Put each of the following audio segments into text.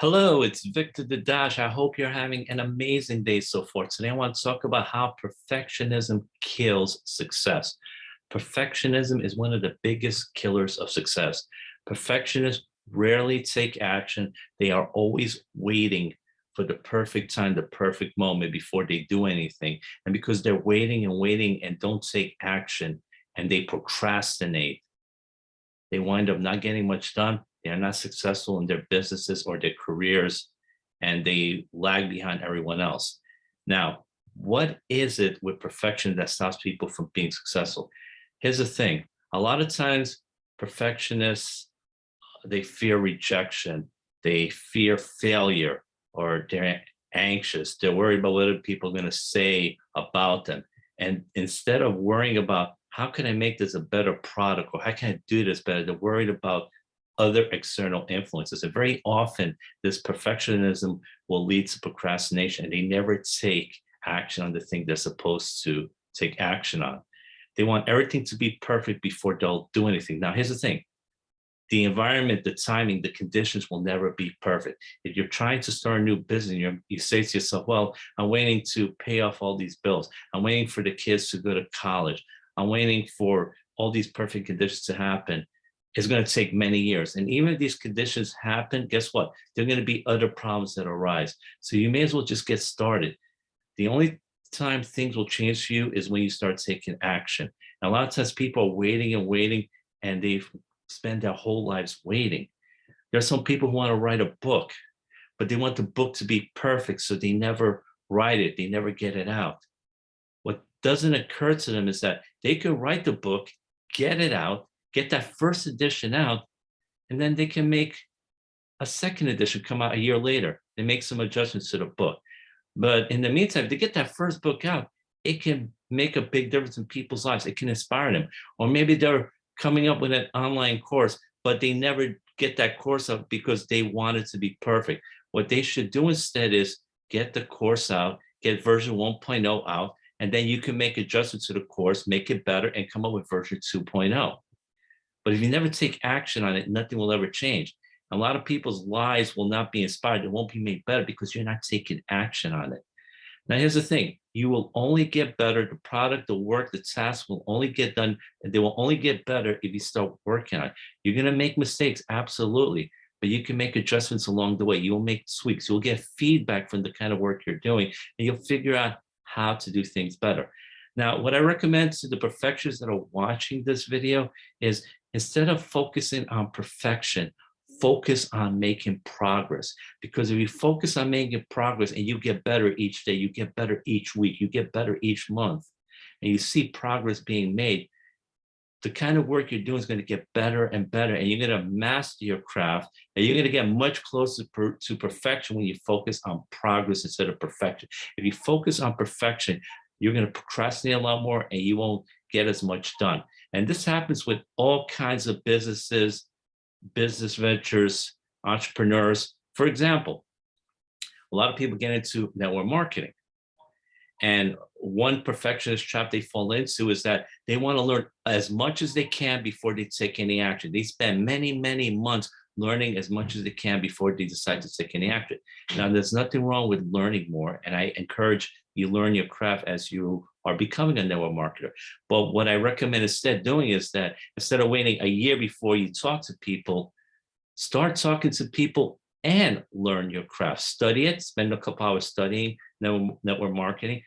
Hello, it's Victor the Dash. I hope you're having an amazing day so far. Today, I want to talk about how perfectionism kills success. Perfectionism is one of the biggest killers of success. Perfectionists rarely take action. They are always waiting for the perfect time, the perfect moment before they do anything. And because they're waiting and waiting and don't take action and they procrastinate, they wind up not getting much done. They are not successful in their businesses or their careers, and they lag behind everyone else. Now, what is it with perfection that stops people from being successful? Here's the thing. A lot of times, perfectionists, they fear rejection, they fear failure, or they're anxious. They're worried about what other people are going to say about them. And instead of worrying about how can I make this a better product or how can I do this better, they're worried about other external influences. And very often, this perfectionism will lead to procrastination, and they never take action on the thing they're supposed to take action on. They want everything to be perfect before they'll do anything. Now, here's the thing. The environment, the timing, the conditions will never be perfect. If you're trying to start a new business, you say to yourself, well, I'm waiting to pay off all these bills. I'm waiting for the kids to go to college. I'm waiting for all these perfect conditions to happen. It's going to take many years. And even if these conditions happen, guess what? There are going to be other problems that arise. So you may as well just get started. The only time things will change for you is when you start taking action. And a lot of times people are waiting and waiting, and they spend their whole lives waiting. There are some people who want to write a book, but they want the book to be perfect, so they never write it. They never get it out. What doesn't occur to them is that they could write the book, get it out, get that first edition out, and then they can make a second edition come out a year later. They make some adjustments to the book. But in the meantime, to get that first book out, it can make a big difference in people's lives. It can inspire them. Or maybe they're coming up with an online course, but they never get that course out because they want it to be perfect. What they should do instead is get the course out, get version 1.0 out, and then you can make adjustments to the course, make it better, and come up with version 2.0. But if you never take action on it, nothing will ever change. A lot of people's lives will not be inspired. It won't be made better because you're not taking action on it. Now, here's the thing. You will only get better. The product, the work, the task will only get done, and they will only get better if you start working on it. You're going to make mistakes, absolutely, but you can make adjustments along the way. You will make tweaks. You'll get feedback from the kind of work you're doing, and you'll figure out how to do things better. Now, what I recommend to the perfectionists that are watching this video is instead of focusing on perfection, focus on making progress. Because if you focus on making progress and you get better each day, you get better each week, you get better each month, and you see progress being made, the kind of work you're doing is going to get better and better, and you're going to master your craft, and you're going to get much closer to perfection when you focus on progress instead of perfection. If you focus on perfection, you're going to procrastinate a lot more and you won't get as much done. And this happens with all kinds of businesses, business ventures, entrepreneurs. For example, a lot of people get into network marketing. And one perfectionist trap they fall into is that they want to learn as much as they can before they take any action. They spend many, many months learning as much as they can before they decide to take any action. Now, there's nothing wrong with learning more, and I encourage you learn your craft as you are becoming a network marketer. But what I recommend instead doing is that instead of waiting a year before you talk to people, start talking to people and learn your craft. Study it, spend a couple hours studying network marketing,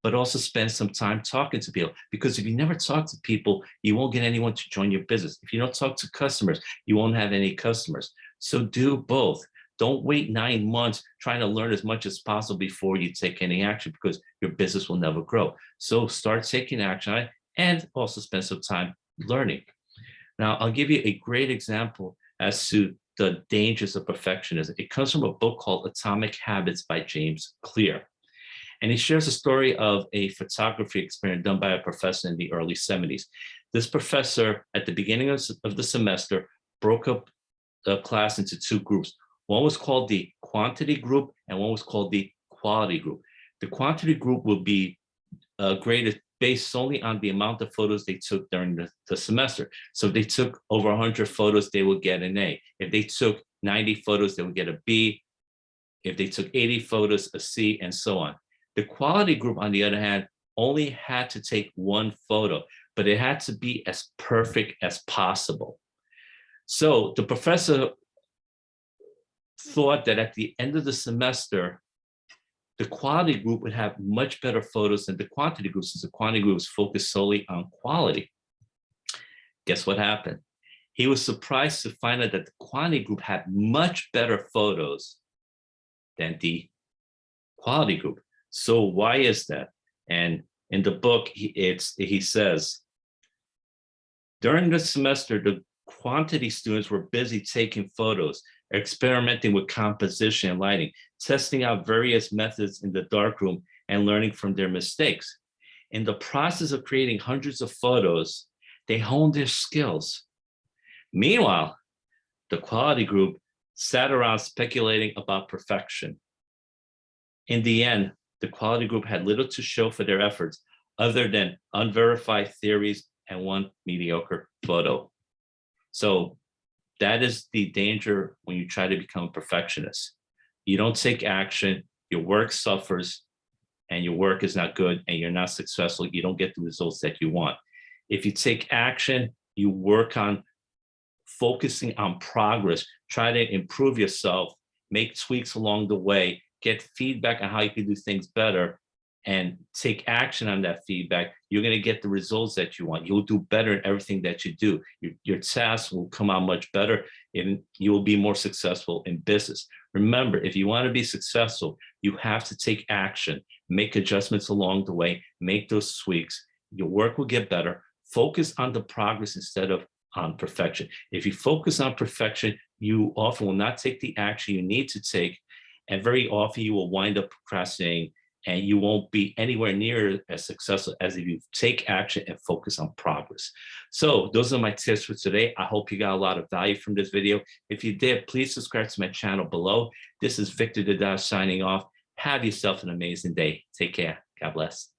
but also spend some time talking to people. Because if you never talk to people, you won't get anyone to join your business. If you don't talk to customers, you won't have any customers. So do both. Don't wait 9 months trying to learn as much as possible before you take any action, because your business will never grow. So start taking action on it and also spend some time learning. Now, I'll give you a great example as to the dangers of perfectionism. It comes from a book called Atomic Habits by James Clear. And he shares a story of a photography experiment done by a professor in the early 70s. This professor, at the beginning of the semester, broke up the class into two groups. One was called the quantity group, and one was called the quality group. The quantity group will be graded based solely on the amount of photos they took during the semester. So if they took over 100 photos, they would get an A. If they took 90 photos, they would get a B. If they took 80 photos, a C, and so on. The quality group, on the other hand, only had to take one photo, but it had to be as perfect as possible. So the professor thought that at the end of the semester, the quality group would have much better photos than the quantity group, since the quantity group was focused solely on quality. Guess what happened? He was surprised to find out that the quantity group had much better photos than the quality group. So why is that? And in the book, he says, during the semester, the quantity students were busy taking photos, experimenting with composition and lighting, testing out various methods in the darkroom, and learning from their mistakes. In the process of creating hundreds of photos, they honed their skills. Meanwhile, the quality group sat around speculating about perfection. In the end, the quality group had little to show for their efforts other than unverified theories and one mediocre photo. So that is the danger when you try to become a perfectionist. You don't take action, your work suffers, and your work is not good, and you're not successful. You don't get the results that you want. If you take action, you work on focusing on progress, try to improve yourself, make tweaks along the way, get feedback on how you can do things better, and take action on that feedback, you're going to get the results that you want. You'll do better in everything that you do. Your tasks will come out much better, and you will be more successful in business. Remember, if you want to be successful, you have to take action, make adjustments along the way, make those tweaks. Your work will get better. Focus on the progress instead of on perfection. If you focus on perfection, you often will not take the action you need to take, and very often you will wind up procrastinating, and you won't be anywhere near as successful as if you take action and focus on progress. So those are my tips for today. I hope you got a lot of value from this video. If you did, please subscribe to my channel below. This is Victor Dadash signing off. Have yourself an amazing day. Take care. God bless.